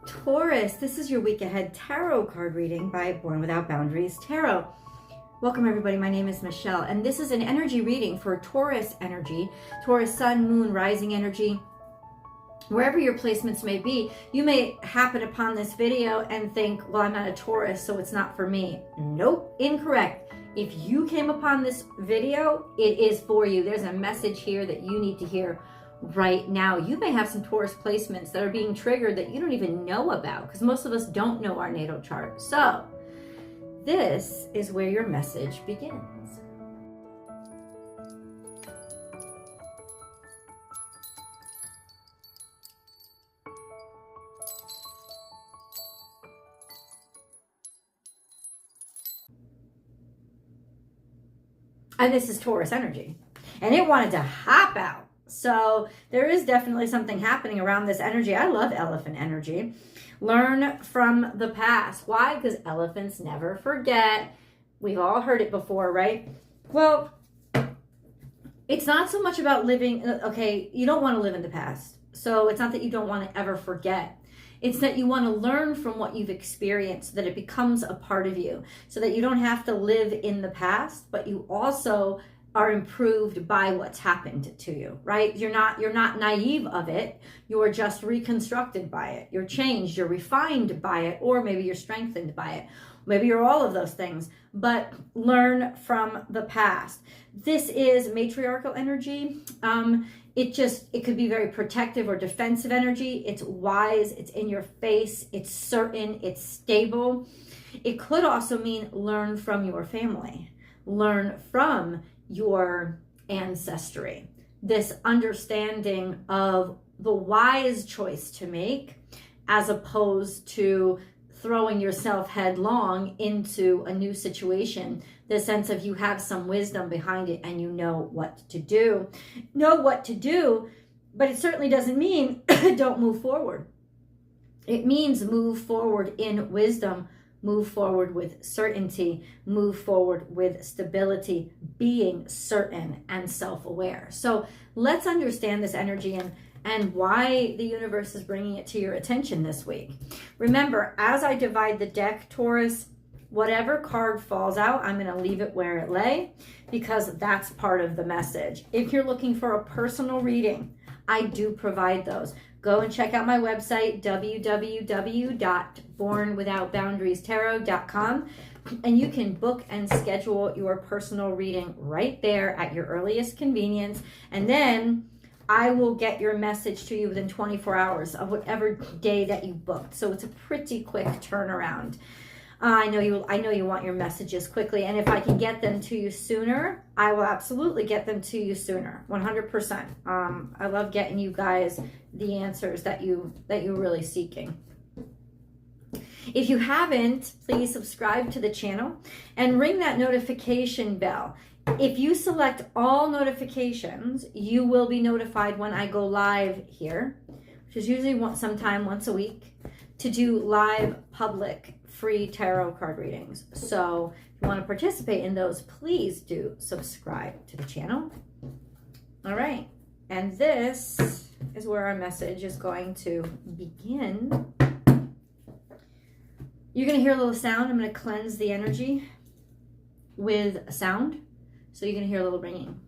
Taurus, this is your week ahead tarot card reading by Born Without Boundaries Tarot. Welcome everybody, my name is Michelle, and this is an energy reading for Taurus energy, Taurus sun, moon, rising energy. Wherever your placements may be, you may happen upon this video and think, well, I'm not a Taurus, so it's not for me. Nope, incorrect. If you came upon this video, it is for you. There's a message here that you need to hear right now. You may have some Taurus placements that are being triggered that you don't even know about, because most of us don't know our natal chart. So this is where your message begins. And this is Taurus energy, and it wanted to hop out. So there is definitely something happening around this energy. I love elephant energy. Learn from the past. Why? Because elephants never forget. We've all heard it before, right? Well, it's not so much about living, okay, you don't want to live in the past. So it's not that you don't want to ever forget. It's that you want to learn from what you've experienced so that it becomes a part of you, so that you don't have to live in the past, but you also are improved by what's happened to you, right? You're not naive of it. You're just reconstructed by it. You're changed, you're refined by it, or maybe you're strengthened by it. Maybe you're all of those things, but learn from the past. This is matriarchal energy. It could be very protective or defensive energy. It's wise, it's in your face, it's certain, it's stable. It could also mean learn from your family, learn from your ancestry. This understanding of the wise choice to make, as opposed to throwing yourself headlong into a new situation. The sense of you have some wisdom behind it and you know what to do. Know what to do, but it certainly doesn't mean don't move forward. It means move forward in wisdom, move forward with certainty, move forward with stability, being certain and self-aware. So let's understand this energy and why the universe is bringing it to your attention this week. Remember, as I divide the deck, Taurus, whatever card falls out, I'm going to leave it where it lay, because that's part of the message. If you're looking for a personal reading, I do provide those. Go and check out my website, www.bornwithoutboundariestarot.com, and you can book and schedule your personal reading right there at your earliest convenience. And then I will get your message to you within 24 hours of whatever day that you booked. So it's a pretty quick turnaround. I know you want your messages quickly, and if I can get them to you sooner, I will absolutely get them to you sooner, 100%. I love getting you guys the answers that you're really seeking. If you haven't, please subscribe to the channel and ring that notification bell. If you select all notifications, you will be notified when I go live here, which is usually sometime once a week, to do live public free tarot card readings. So if you want to participate in those, please do subscribe to the channel. All right, and this is where our message is going to begin. You're going to hear a little sound. I'm going to cleanse the energy with a sound. So you're going to hear a little ringing.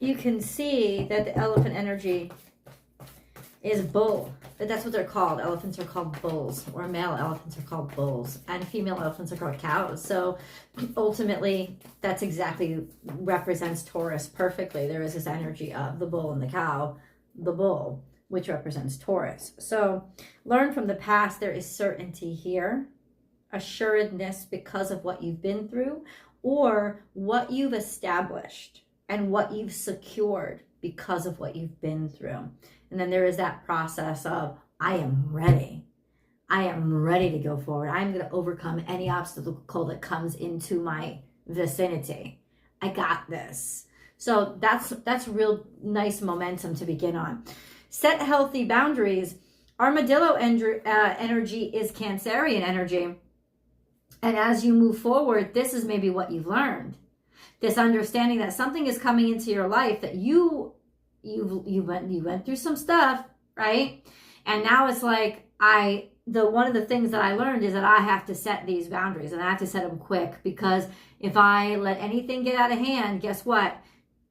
You can see that the elephant energy is bull. That's what they're called. Elephants are called bulls, or male elephants are called bulls, and female elephants are called cows. So ultimately, that's exactly represents Taurus perfectly. There is this energy of the bull and the cow, the bull, which represents Taurus. So learn from the past. There is certainty here, assuredness because of what you've been through, or what you've established and what you've secured because of what you've been through. And then there is that process of, I am ready. I am ready to go forward. I'm going to overcome any obstacle that comes into my vicinity. I got this. So that's real nice momentum to begin on. Set healthy boundaries. Armadillo energy is Cancerian energy. And as you move forward, this is maybe what you've learned. This understanding that something is coming into your life that you went through some stuff, right? And now it's like, one of the things that I learned is that I have to set these boundaries, and I have to set them quick, because if I let anything get out of hand, guess what?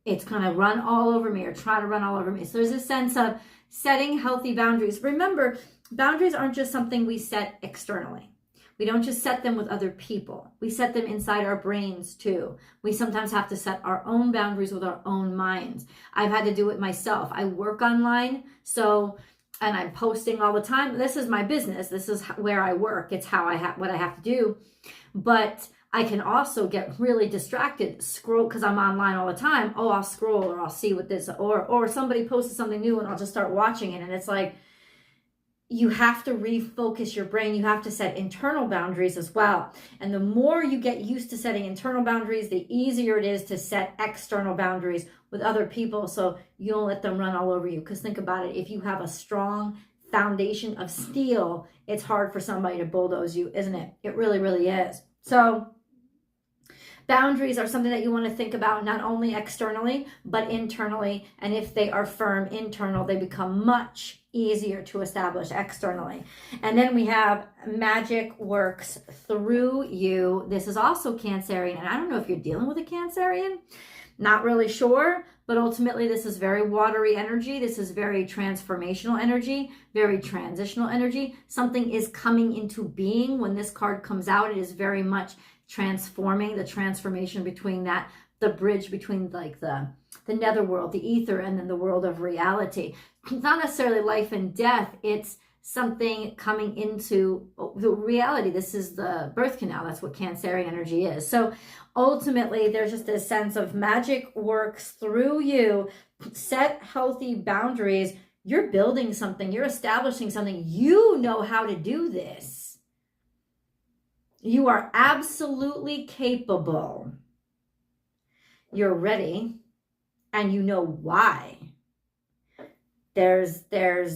It's going to run all over me, or try to run all over me. So there's a sense of setting healthy boundaries. Remember, boundaries aren't just something we set externally. We don't just set them with other people. We set them inside our brains too. We sometimes have to set our own boundaries with our own minds. I've had to do it myself. I work online, and I'm posting all the time. This is my business. This is where I work. It's what I have to do. But I can also get really distracted, scroll, because I'm online all the time. Oh, I'll scroll, or I'll see what this, or somebody posted something new and I'll just start watching it. And it's like, you have to refocus your brain. You have to set internal boundaries as well. And the more you get used to setting internal boundaries, the easier it is to set external boundaries with other people, so you don't let them run all over you. Because think about it, if you have a strong foundation of steel, it's hard for somebody to bulldoze you, isn't it? It really, really is. So boundaries are something that you want to think about, not only externally, but internally. And if they are firm internal, they become much easier to establish externally. And then we have magic works through you. This is also Cancerian. And I don't know if you're dealing with a Cancerian. Not really sure, but ultimately this is very watery energy. This is very transformational energy, very transitional energy. Something is coming into being. When this card comes out, it is very much transforming, the transformation between that, the bridge between like the netherworld, the ether, and then the world of reality. It's not necessarily life and death. It's something coming into the reality. This is the birth canal. That's what Cancerian energy is. So ultimately, there's just this sense of magic works through you. Set healthy boundaries. You're building something. You're establishing something. You know how to do this. You are absolutely capable. You're ready, and you know why. There's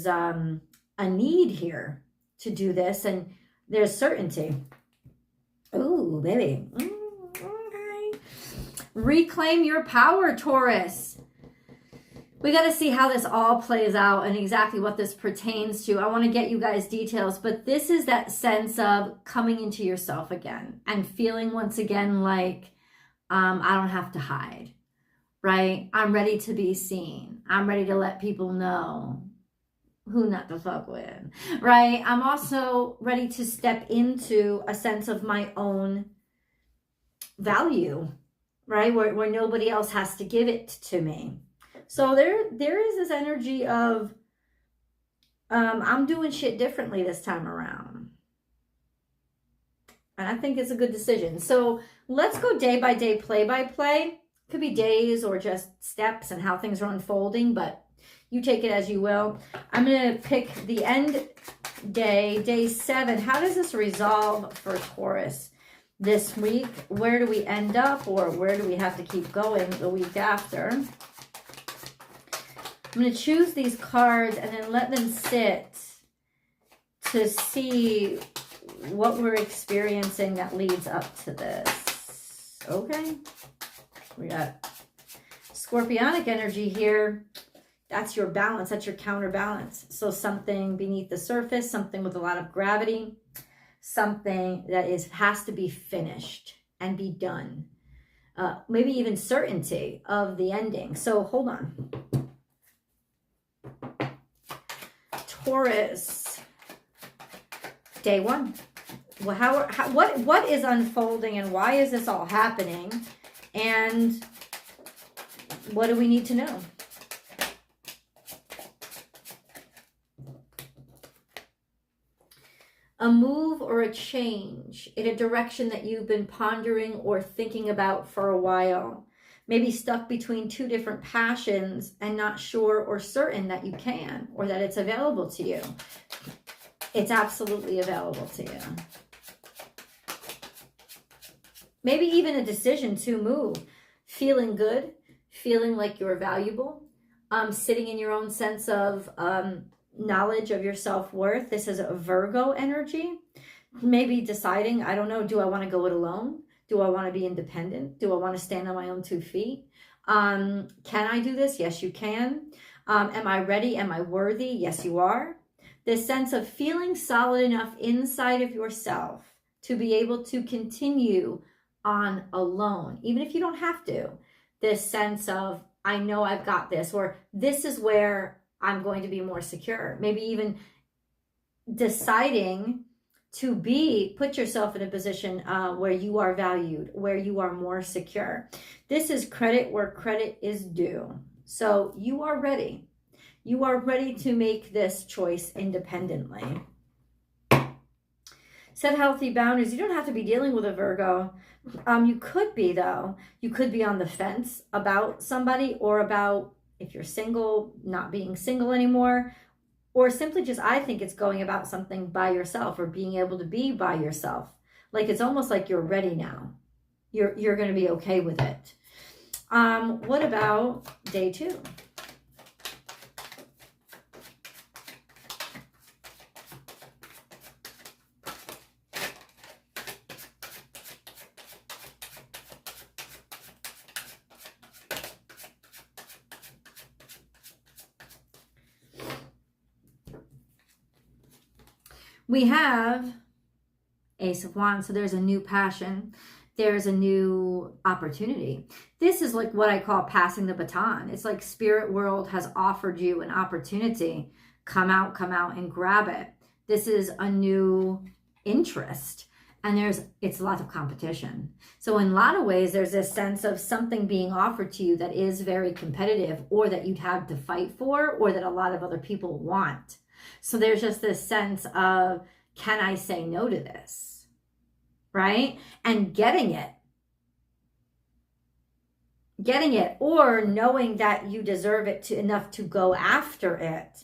a need here to do this, and there's certainty. Ooh, baby. Okay. Reclaim your power, Taurus. We got to see how this all plays out and exactly what this pertains to. I want to get you guys details, but this is that sense of coming into yourself again and feeling once again like I don't have to hide, right? I'm ready to be seen. I'm ready to let people know who not to fuck with, right? I'm also ready to step into a sense of my own value, right? Where nobody else has to give it to me. So there is this energy of I'm doing shit differently this time around. And I think it's a good decision. So let's go day by day, play by play. Could be days or just steps and how things are unfolding, but you take it as you will. I'm going to pick the end day, day 7. How does this resolve for Taurus this week? Where do we end up, or where do we have to keep going the week after? I'm going to choose these cards and then let them sit to see what we're experiencing that leads up to this. Okay. We got Scorpionic energy here. That's your balance. That's your counterbalance. So something beneath the surface, something with a lot of gravity, something that has to be finished and be done. Maybe even certainty of the ending. So hold on. Taurus, day 1. Well, what is unfolding, and why is this all happening? And what do we need to know? a move or a change in a direction that you've been pondering or thinking about for a while. Maybe stuck between two different passions and not sure or certain that you can or that it's available to you. It's absolutely available to you. Maybe even a decision to move. Feeling good, feeling like you're valuable, sitting in your own sense of knowledge of your self-worth. This is a Virgo energy. Maybe deciding, I don't know, do I want to go it alone? Do I want to be independent? Do I want to stand on my own 2 feet? Can I do this? Yes, you can. Am I ready? Am I worthy? Yes, you are. This sense of feeling solid enough inside of yourself to be able to continue on alone, even if you don't have to. This sense of, I know I've got this, or this is where I'm going to be more secure. Maybe even deciding to put yourself in a position where you are valued, where you are more secure. This is credit where credit is due. So you are ready. You are ready to make this choice independently. Set healthy boundaries. You don't have to be dealing with a Virgo. You could be, though. You could be on the fence about somebody, or about, if you're single, not being single anymore. Or simply just, I think it's going about something by yourself, or being able to be by yourself. Like, it's almost like you're ready now. You're going to be okay with it. What about day 2? We have Ace of Wands, so there's a new passion. There's a new opportunity. This is like what I call passing the baton. It's like spirit world has offered you an opportunity. Come out and grab it. This is a new interest, and it's a lot of competition. So in a lot of ways, there's this sense of something being offered to you that is very competitive, or that you'd have to fight for, or that a lot of other people want. So there's just this sense of, can I say no to this? Right? And getting it, or knowing that you deserve it enough to go after it.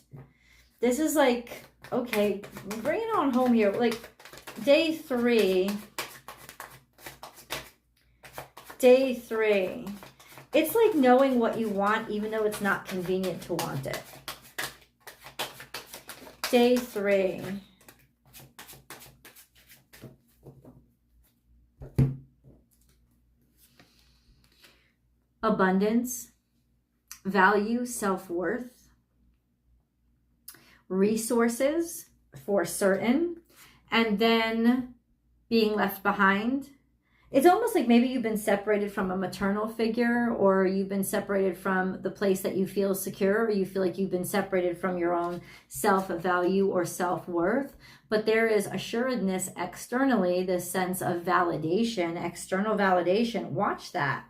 This is like, okay, bring it on home here. Like day 3. It's like knowing what you want, even though it's not convenient to want it. Day 3. Abundance, value, self-worth, resources for certain, and then being left behind. It's almost like maybe you've been separated from a maternal figure, or you've been separated from the place that you feel secure, or you feel like you've been separated from your own self-value or self-worth. But there is assuredness externally, this sense of validation, external validation. Watch that.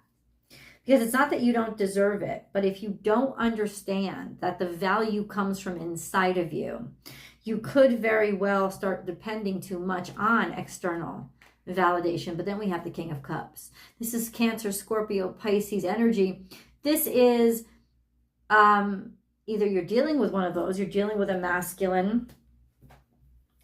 Because it's not that you don't deserve it, but if you don't understand that the value comes from inside of you, you could very well start depending too much on external validation. But then we have the King of Cups. This is Cancer, Scorpio, Pisces energy. This is either you're dealing with one of those, you're dealing with a masculine,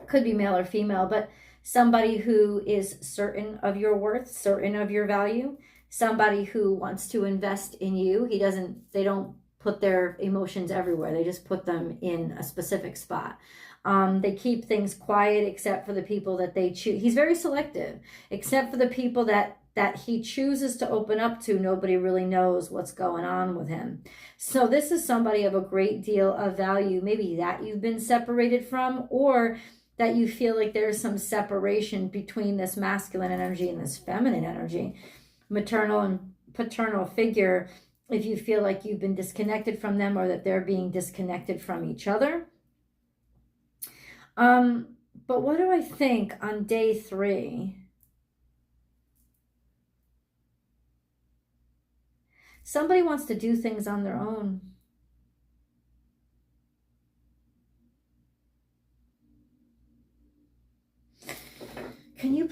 could be male or female, but somebody who is certain of your worth, certain of your value, somebody who wants to invest in you. They don't put their emotions everywhere. They just put them in a specific spot. They keep things quiet except for the people that they choose. He's very selective, except for the people that he chooses to open up to. Nobody really knows what's going on with him. So this is somebody of a great deal of value, maybe that you've been separated from, or that you feel like there's some separation between this masculine energy and this feminine energy. Maternal and paternal figure, if you feel like you've been disconnected from them, or that they're being disconnected from each other. But what do I think on day 3? Somebody wants to do things on their own.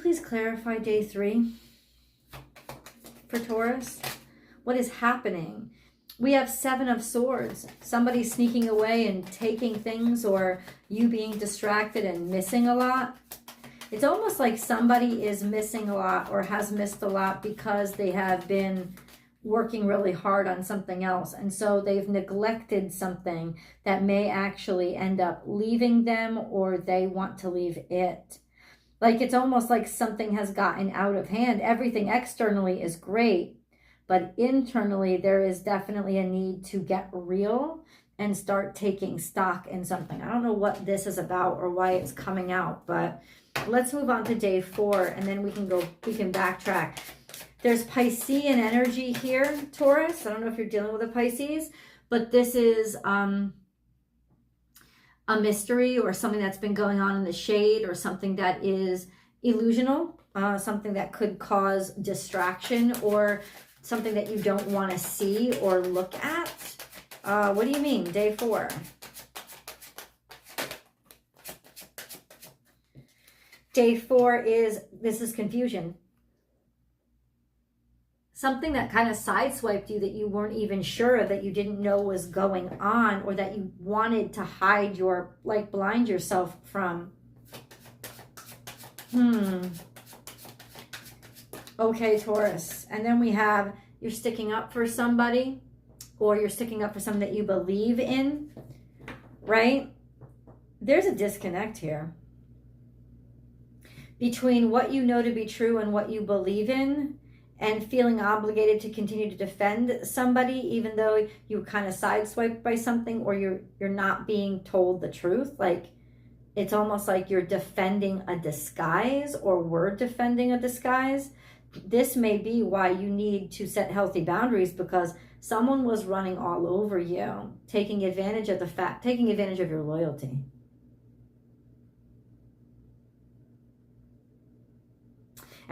please clarify day 3 for Taurus? What is happening? We have 7 of Swords. Somebody sneaking away and taking things, or you being distracted and missing a lot. It's almost like somebody is missing a lot or has missed a lot because they have been working really hard on something else. And so they've neglected something that may actually end up leaving them, or they want to leave it. Like it's almost like something has gotten out of hand. Everything externally is great, but internally there is definitely a need to get real and start taking stock in something. I don't know what this is about or why it's coming out, but let's move on to day 4 and then we can backtrack. There's Piscean energy here, Taurus. I don't know if you're dealing with a Pisces, but this is a mystery or something that's been going on in the shade, or something that is illusional, something that could cause distraction, or something that you don't want to see or look at. What do you mean? Day 4. Day 4 is, this is confusion. Something that kind of sideswiped you that you weren't even sure of, that you didn't know was going on, or that you wanted to hide your, like blind yourself from. Okay, Taurus. And then we have, you're sticking up for somebody, or you're sticking up for something that you believe in, right? There's a disconnect here between what you know to be true and what you believe in, and feeling obligated to continue to defend somebody even though you were kind of sideswiped by something, or you're not being told the truth. Like it's almost like you're defending a disguise, or were defending a disguise. This may be why you need to set healthy boundaries, because someone was running all over you, taking advantage of taking advantage of your loyalty.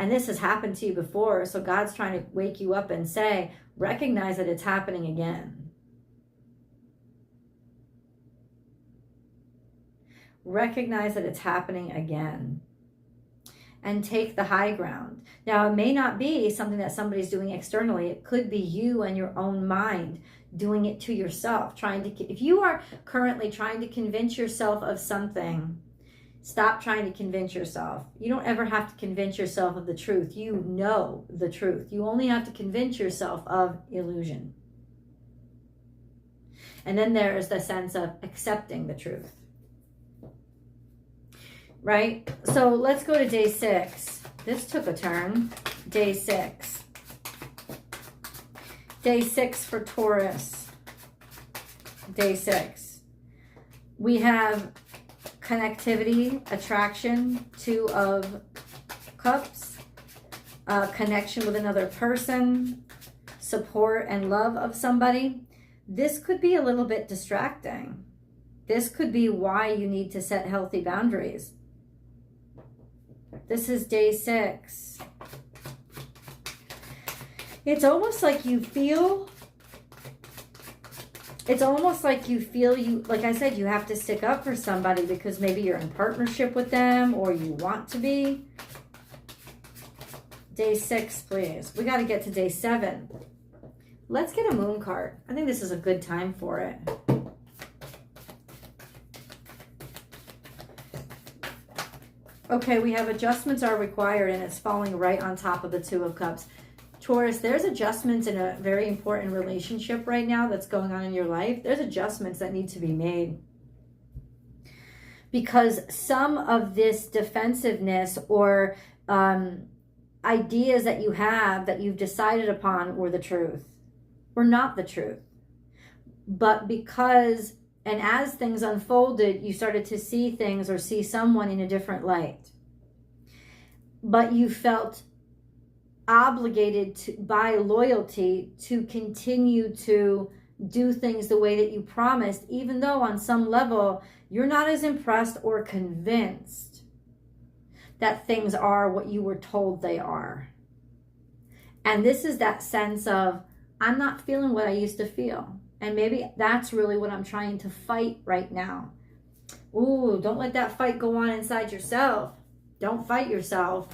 And this has happened to you before, so God's trying to wake you up and say, recognize that it's happening again. Recognize that it's happening again. And take the high ground. Now, it may not be something that somebody's doing externally. It could be you and your own mind doing it to yourself. If you are currently trying to convince yourself of something, stop trying to convince yourself. You don't ever have to convince yourself of the truth. You know the truth. You only have to convince yourself of illusion. And then there is the sense of accepting the truth. Right? So let's go to day 6. This took a turn. Day 6. Day 6 for Taurus. Day 6. We have connectivity, attraction, 2 of Cups, connection with another person, support and love of somebody. This could be a little bit distracting. This could be why you need to set healthy boundaries. This is day 6. It's almost like you feel, like I said, you have to stick up for somebody because maybe you're in partnership with them, or you want to be. Day 6, please. We got to get to day 7. Let's get a moon card. I think this is a good time for it. Okay, we have adjustments are required, and it's falling right on top of the 2 of Cups. Taurus, there's adjustments in a very important relationship right now that's going on in your life. There's adjustments that need to be made. Because some of this defensiveness or ideas that you have that you've decided upon were the truth, were not the truth. But because, and as things unfolded, you started to see things or see someone in a different light. But you felt obligated by loyalty to continue to do things the way that you promised, even though on some level you're not as impressed or convinced that things are what you were told they are. And this is that sense of, I'm not feeling what I used to feel. And maybe that's really what I'm trying to fight right now. Ooh, don't let that fight go on inside yourself. Don't fight yourself.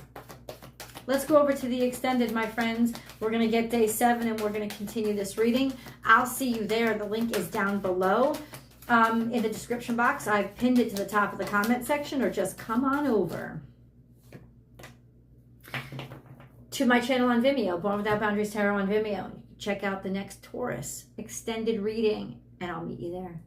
let's go over to the extended, my friends. We're going to get day 7 and we're going to continue this reading. I'll see you there. The link is down below in the description box. I've pinned it to the top of the comment section, or just come on over to my channel on Vimeo, Born Without Boundaries Tarot on Vimeo. Check out the next Taurus extended reading, and I'll meet you there.